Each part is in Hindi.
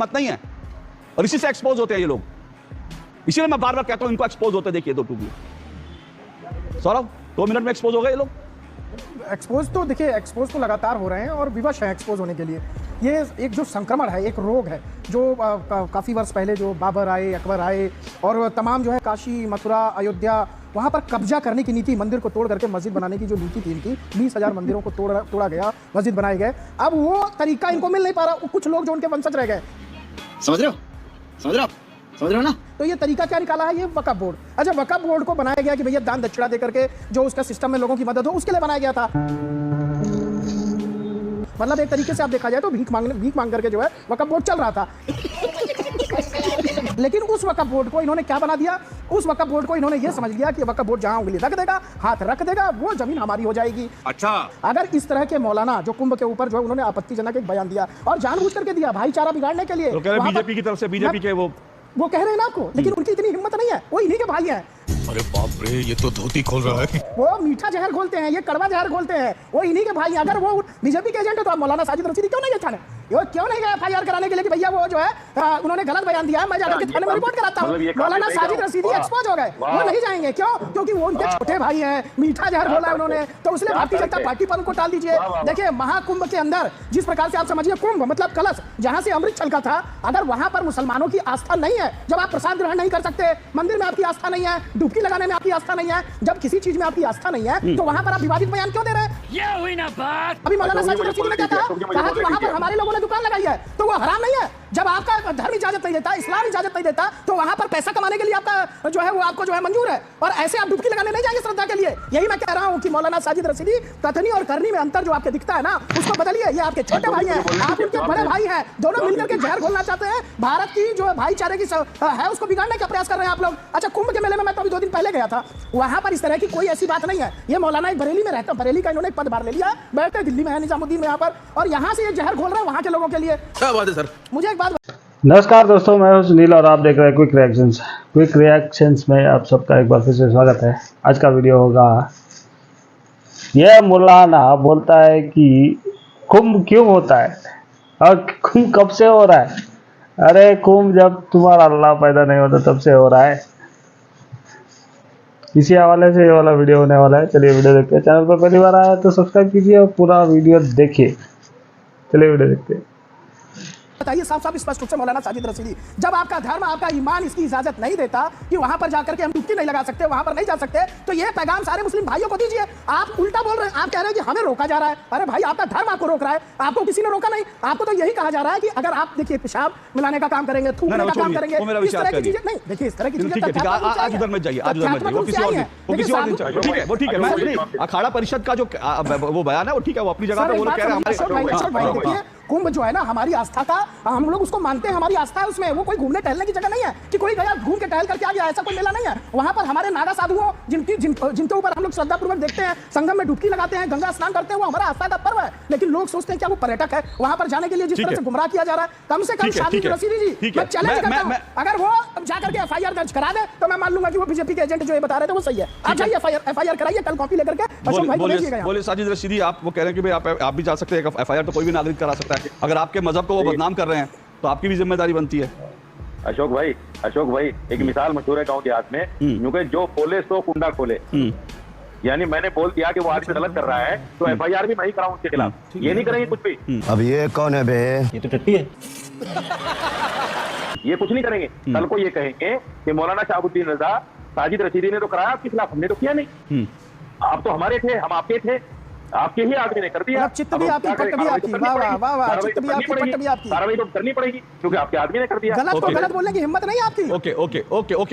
हिम्मत नहीं है, और इसी से एक्सपोज होते हैं ये लोग। इसीलिए मैं बार बार कहता हूं इनको एक्सपोज होते देखिए 2 टुकड़े। सौरभ 2 मिनट में एक्सपोज हो गए ये लोग। एक्सपोज तो देखिए, एक्सपोज तो लगातार हो रहे हैं और विवश हैं एक्सपोज होने के लिए। ये एक जो संक्रमण है, एक रोग है जो काफ़ी वर्ष पहले जो बाबर आए, अकबर आए और तमाम जो है काशी, मथुरा, अयोध्या, वहाँ पर कब्जा करने की नीति, मंदिर को तोड़ करके मस्जिद बनाने की जो नीति थी इनकी, 20,000 मंदिरों को तोड़ा गया, मस्जिद बनाए गए। अब वो तरीका इनको मिल नहीं पा रहा, कुछ लोग जो उनके वंशज रह गए। समझ रहे हो ना? तो ये तरीका क्या निकाला है? ये वक्फ बोर्ड। अच्छा, वक्फ बोर्ड को बनाया गया कि भैया दान दक्षिणा दे करके जो उसका सिस्टम में लोगों की मदद हो, उसके लिए बनाया गया था। मतलब एक तरीके से आप देखा जाए तो भीख मांग करके जो है वक्फ बोर्ड चल रहा था। लेकिन उस वक्फ बोर्ड को इन्होंने क्या बना दिया? उस वक्फ बोर्ड को इन्होंने ये समझ लिया कि वक्फ बोर्ड जहां उंगली रख देगा, हाथ रख देगा, वो जमीन हमारी हो जाएगी। अच्छा, अगर इस तरह के मौलाना जो कुंभ के ऊपर जो है उन्होंने आपत्तिजनक एक बयान दिया और जानबूझ करके दिया भाईचारा बिगाड़ने के लिए, तो कह रहे बीजेपी की तरफ से, बीजेपी के वो कह रहे हैं ना आपको, लेकिन उनकी इतनी हिम्मत नहीं है। वो इन्हीं के भाई हैं। अरे बाप रे, ये तो धोती खोल रहा है। वो मीठा जहर घोलते हैं, ये कड़वा जहर घोलते हैं, वो इन्हीं के भाई हैं। अगर वो बीजेपी के एजेंट है तो आप मौलाना साजिद रशीदी क्यों नहीं थाने? वो क्यों नहीं गए FIR कराने के लिए कि भैया वो जो है उन्होंने गलत बयान दिया है, मैं जाकर के थाने में रिपोर्ट कराता हूँ। मौलाना साजिद रशीदी एक्सपोज हो गए, वो नहीं जाएंगे। क्यों? क्योंकि वो उनके छोटे भाई हैं, मीठा जहर घोला है उन्होंने, तो इसलिए भारतीय जनता पार्टी पर उनको टाल दीजिए। देखिए, महाकुंभ के अंदर जिस प्रकार से आप समझिए, कुंभ मतलब कलश, जहां से अमृत छलका था, अगर वहां पर मुसलमानों की आस्था नहीं है, जब आप प्रसाद ग्रहण नहीं कर सकते, मंदिर में आपकी आस्था नहीं है, डुबकी लगाने में आपकी आस्था नहीं है, जब किसी चीज में आपकी आस्था नहीं है, तो वहां पर आप विवादित बयान क्यों दे रहे हैं? ये हुई ना बात। अभी मौलाना साजिद रशीदी ने क्या कहा कि वहां पर हमारे लोगों ने दुकान लगाई है, तो वो हराम नहीं है? जब आपका धर्म इजाजत नहीं देता, इस्लाम इजाजत नहीं देता, तो वहां पर पैसा कमाने के लिए आपका जो है वो आपको जो है मंजूर है, और ऐसे आप डुबकी लगाने नहीं जाएंगे श्रद्धा के लिए। यही मैं कह रहा हूं कि मौलाना साजिद रशीदी, कथनी और करनी में अंतर जो आपके दिखता है ना, उसको बदलिए। ये आपके छोटे भाई हैं, आप उनके बड़े भाई हैं, दोनों मिलकर के जहर घोलना चाहते हैं। भारत की जो भाईचारे की है उसको बिगाड़ने का प्रयास कर रहे हैं आप लोग। अच्छा, कुंभ के मेले में मैं तो अभी 2 दिन पहले गया था, वहां पर इस तरह की कोई ऐसी बात नहीं है। ये मौलाना एक बरेली में रहता, बरेली का इन्होंने एक पदभार ले लिया, बैठे दिल्ली में है, निजामुद्दीन में यहाँ पर, और यहाँ से ये जहर घोल रहे हैं वहां के लोगों के लिए। क्या बात है सर? मुझे एक बात, नमस्कार दोस्तों, मैं हूं सुनील और आप देख रहे हैं क्विक रिएक्शंस में आप सबका एक बार फिर से स्वागत है। आज का वीडियो होगा, यह मौलाना बोलता है कि कुंभ क्यों होता है और कुंभ कब से हो रहा है। अरे कुंभ जब तुम्हारा अल्लाह पैदा नहीं होता तब से हो रहा है। इसी हवाले से ये वाला वीडियो होने वाला है। चलिए वीडियो देखते हैं। चैनल पर पहली बार आया तो सब्सक्राइब कीजिए और पूरा वीडियो देखिए। चलिए वीडियो देखते हैं। बताइए साफ साफ स्पष्ट रूप से मौलाना साजिद रशीदी, जब आपका धर्म, आपका ईमान इसकी इजाजत नहीं देता कि वहां पर जाकर के हम डुबकी नहीं लगा सकते, वहां पर नहीं जा सकते, तो ये पैगाम सारे मुस्लिम भाइयों को दीजिए। आप उल्टा बोल रहे हैं, आप कह रहे हैं कि हमें रोका जा रहा है। अरे भाई, आपका धर्म आपको रोक रहा है, आपको किसी ने रोका नहीं। आपको तो यही कहा जा रहा है कि अगर आप देखिए पेशाब मिलाने का काम करेंगे, थूकने का काम करेंगे, इस तरह की चीजें नहीं। देखिए, इस तरह की चीजें आज उधर मत जाइए, आज उधर मत जाइए, वो किसी और दिन ठीक है, वो ठीक है। मैं अखाड़ा परिषद का जो वो बयान है वो ठीक है, वो अपनी जगह पे वो कह रहे हैं हमारे कुंभ जो है ना हमारी आस्था का, हम लोग उसको मानते हैं, हमारी आस्था है उसमें। वो कोई घूमने टहलने की जगह नहीं है कि कोई गया घूम के टहल करके आ गया, ऐसा कोई मेला नहीं है। वहां पर हमारे नागा साधुओं जिनके ऊपर हम लोग श्रद्धा पूर्वक देखते हैं, संगम में डुबकी लगाते हैं, गंगा स्नान करते हैं, वो हमारा आस्था का पर्व है। लेकिन लोग सोचते हैं क्या वो पर्यटक है? वहां पर जाने के लिए जिस तरह से गुमराह किया जा रहा है, कम से कम साजिद रशीदी जी, मैं चैलेंज करता हूं, अगर वो जाकर के FIR दर्ज करा दे तो मैं मान लूंगा कि वो बीजेपी के एजेंट जो ये बता रहे थे वो सही है। आप जाइए FIR कराइए, कल कॉपी लेकर के अशोक भाई को भेजिएगा। बोले साजिद रशीदी, आप वो कह रहे हैं कि भाई आप भी जा सकते हैं, FIR तो कोई भी नागरिक करा सकता है। अगर आपके मजहब को वो बदनाम कर रहे हैं तो आपकी भी जिम्मेदारी बनती है। अशोक भाई एक मिसाल मशहूर है गांव देहात में, क्योंकि जो खोले सो कुंडा खोले। यानी मैंने बोल दिया कि वो आदमी गलत कर रहा है तो FIR भी मैं ही कराऊं उसके खिलाफ। ये नहीं करेंगे कुछ भी। अब ये कौन है बे? ये तो टट्टी है। ये कुछ नहीं करेंगे। कल को ये कहेंगे कि मौलाना शहाबुद्दीन रजा, साजिद रशीदी ने तो कराया आपके खिलाफ, हमने तो किया नहीं। आप तो हमारे थे, हम आपके थे, आपके ही आदमी ने कर दिया। चित्त भी आपकी, पट्ट भी आपकी, वाह वाह वाह वाह, चित्त भी आपकी, पट्ट भी आपकी। कार्रवाई तो करनी पड़ेगी क्योंकि आपके आदमी ने कर दिया। गलत को गलत बोलने की हिम्मत नहीं आपकी। ओके,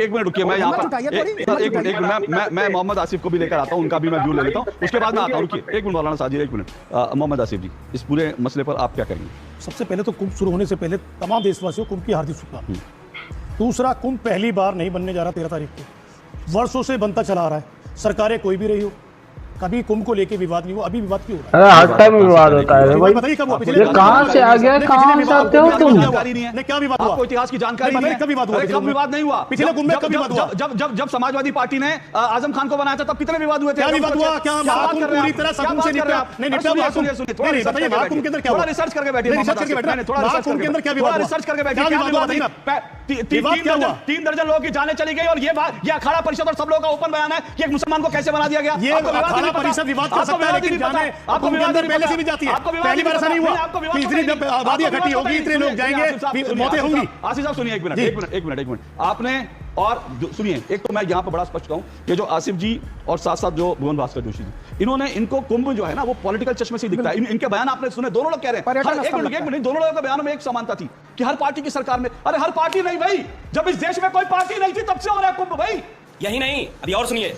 एक मिनट रुकिए, मैं यहाँ पर मैं मोहम्मद आसिफ को भी लेकर आता हूँ, उनका भी मैं व्यू ले लेता हूँ, उसके बाद मैं आता हूँ। रुकिए एक मिनट मौलाना साजिद, एक मिनट। मोहम्मद आसिफ जी, इस पूरे मसले पर आप क्या कहेंगे? सबसे पहले तो कुंभ शुरू होने से पहले तमाम देशवासियों को कुंभ की हार्दिक शुभकामनाएं। दूसरा, कुंभ पहली बार नहीं बनने जा रहा 13 तारीख को, वर्षों से बनता चला आ रहा है, सरकारें कोई भी रही हो, कभी कुंभ को लेके विवाद नहीं हुआ, अभी विवाद क्यों हो रहा अरे हर टाइम विवाद होता है भाई। बताइए कब हुआ? ये कहाँ से आ गया, कहाँ से आते हो तुम? जानकारी नहीं है। नहीं, क्या विवाद हुआ? आपको इतिहास की जानकारी नहीं, नहीं है? कब विवाद हुआ? अरे कब विवाद नहीं हुआ? पिछले कुंभ में कब विवाद हुआ? जब समाजवादी पार्टी ने आजम खान को बनाया था तब कितने विवाद हुए थे? क्या विवाद हुआ? क्या महाकुंभ पूरी तरह सकून से निपटा? नहीं निपटा महाकुंभ। नहीं बताइए महाकुंभ के अंदर क्या हुआ? थोड़ा रिसर्च करके बैठिए। रिसर्च करके बैठे। महाकुंभ के अंदर क्या विवाद हुआ? रिसर्च करके बैठिए। क्या विवाद हुआ बताइए ना? विवाद क्या हुआ? 3 दर्जन लोगों की जानें चली गई और ये अखाड़ा परिषद और सब लोगों का ओपन बयान है कि एक मुसलमान को कैसे बना दिया गया। ये अखाड़ा परिषद विवाद कर सकता है, लेकिन जाने आपको विवाद पहले से भी जाती है। पहली बार ऐसा नहीं हुआ कि इतनी आबादी इकट्ठी होगी, इतने लोग जाएंगे, मौतें होंगी। आशीष साहब सुनिए, एक मिनट आपने और सुनिए, एक तो मैं यहाँ पर बड़ा स्पष्ट कहूँ, ये जो आसिफ जी और साथ साथ जो भुवन भास्कर जोशी जी, इनको कुंभ जो है ना वो पॉलिटिकल चश्मे से दिखता है। इनके बयान आपने सुने, दोनों लोग कह रहे हैं, एक मिनट, दोनों लोगों के बयानों में एक समानता थी कि हर पार्टी की सरकार में, अरे हर पार्टी नहीं भाई, जब इस देश में कोई पार्टी नहीं थी तब से हो रहा है कुंभ भाई। यही नहीं, अभी और सुनिए,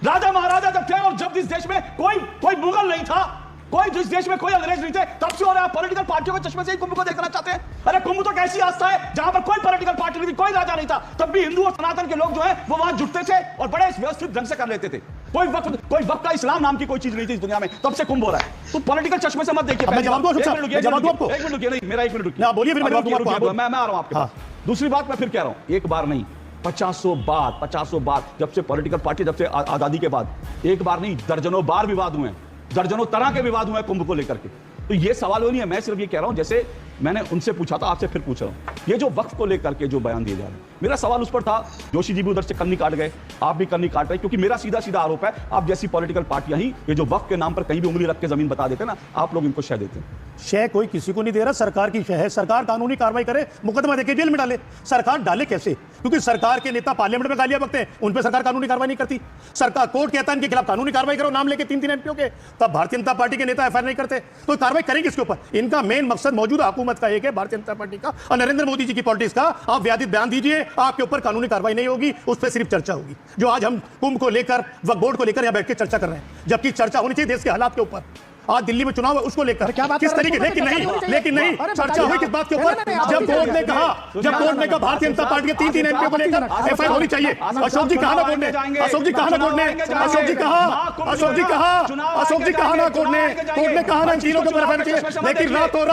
राजा महाराजा जब थे और जब इस देश में कोई मुगल नहीं था, कोई जिस देश में कोई अंग्रेज नहीं थे, तब से हो रहा है। पॉलिटिकल पार्टियों के चश्मे से ही कुंभ को देखना चाहते हैं। अरे कुंभ तो कैसी आस्था है जहां पर कोई पॉलिटिकल पार्टी नहीं थी, कोई राजा नहीं था, तब भी हिंदू और सनातन के लोग जो है वो वहां जुटते थे और बड़े व्यवस्थित ढंग से कर लेते थे। कोई वक्त का इस्लाम नाम की कोई चीज नहीं थी इस दुनिया में, तब से कुंभ हो रहा है। तो पॉलिटिकल चश्मे से मत देखिए। मैं जवाब दूं आपको? एक मिनट रुकिए, नहीं मेरा एक मिनट रुकिए। ना बोलिए, फिर मैं जवाब दूंगा। मैं आ रहा हूं आपके पास। दूसरी बात मैं फिर कह रहा हूं, एक बार नहीं 50 बार, जब से पॉलिटिकल पार्टी, जब से आजादी के बाद, एक बार नहीं दर्जनों बार विवाद हुए हैं, दर्जनों तरह के विवाद हुए हैं कुंभ को लेकर के। तो ये सवाल वो नहीं है, मैं सिर्फ ये कह रहा हूं, जैसे मैंने उनसे पूछा था, आपसे फिर पूछ रहा हूं, ये जो वक्फ को लेकर के जो बयान दिए जा रहे हैं, मेरा सवाल उस पर था, जोशी जी भी उधर से कन्नी काट गए, आप भी कन्नी काट रहे, क्योंकि मेरा सीधा सीधा आरोप है, आप जैसी पॉलिटिकल पार्टियां ही ये जो वक्फ के नाम पर कहीं भी उंगली रख के जमीन बता देते ना, आप लोग इनको शह देते हैं। शह कोई किसी को नहीं दे रहा, सरकार की शह है। सरकार कानूनी कार्रवाई करे, मुकदमा देके जेल में डाले। सरकार डाले कैसे? क्योंकि सरकार के नेता पार्लियामेंट में गालियां बकते हैं, उन पर सरकार कानूनी कार्रवाई नहीं करती। सरकार कोर्ट कहता है इनके खिलाफ कानूनी कार्रवाई करो, नाम लेके 3 एमपीओ के, तब भारतीय जनता पार्टी के नेता एफआईआर नहीं करते, तो कार्रवाई करेंगे इसके ऊपर? इनका मेन मकसद मौजूदा हुकूमत का एक है, भारतीय जनता पार्टी का और नरेंद्र मोदी जी की पॉलिटिक्स का। आप व्याधित बयान दीजिए, आपके ऊपर कानूनी कार्रवाई नहीं होगी, उस पर सिर्फ चर्चा होगी। जो आज हम कुंभ को लेकर, वक्फ बोर्ड को लेकर यहां बैठ के चर्चा कर रहे हैं, जबकि चर्चा होनी चाहिए देश के हालात के ऊपर। आज दिल्ली में चुनाव है, उसको लेकर क्या बात किस तरीके, लेकिन नहीं चर्चा हुई किस बात के ऊपर? जब कोर्ट ने कहा भारतीय जनता पार्टी के 3 एमपी को लेकर एफआईआर होनी चाहिए। अशोक जी कहा ना कोर्ट ने, अशोक जी कहा ना कोर्ट ने कहा ना इन तीनों के ऊपर एफआईआर चाहिए, लेकिन रातों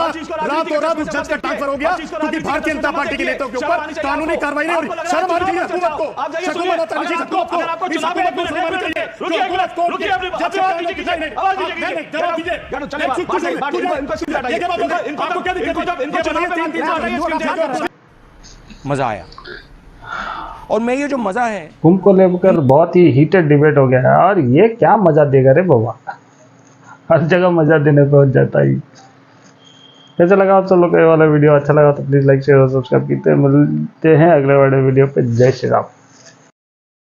रात उस जज का ट्रांसफर हो गया क्योंकि भारतीय जनता पार्टी के नेताओं के ऊपर कानूनी कार्रवाई नहीं हो रही। शर्म आनी चाहिए हुकूमत को, हुकूमत आनी चाहिए हुकूमत को, इस हुकूमत को शर्म आनी चाहिए जो हुकूमत कोर्ट के मजा आया। और मैं ये जो मजा है, कुंभ को लेकर बहुत ही हीटेड डिबेट हो गया है, और ये क्या मजा देगा रे बाबा, हर जगह मजा देने पे हो जाता ही। कैसा लगा आप सब लोग को ये वाला वीडियो? अच्छा लगा तो प्लीज लाइक शेयर और सब्सक्राइब कीजिए। मिलते हैं अगले वाले वीडियो पे। जय श्री राम।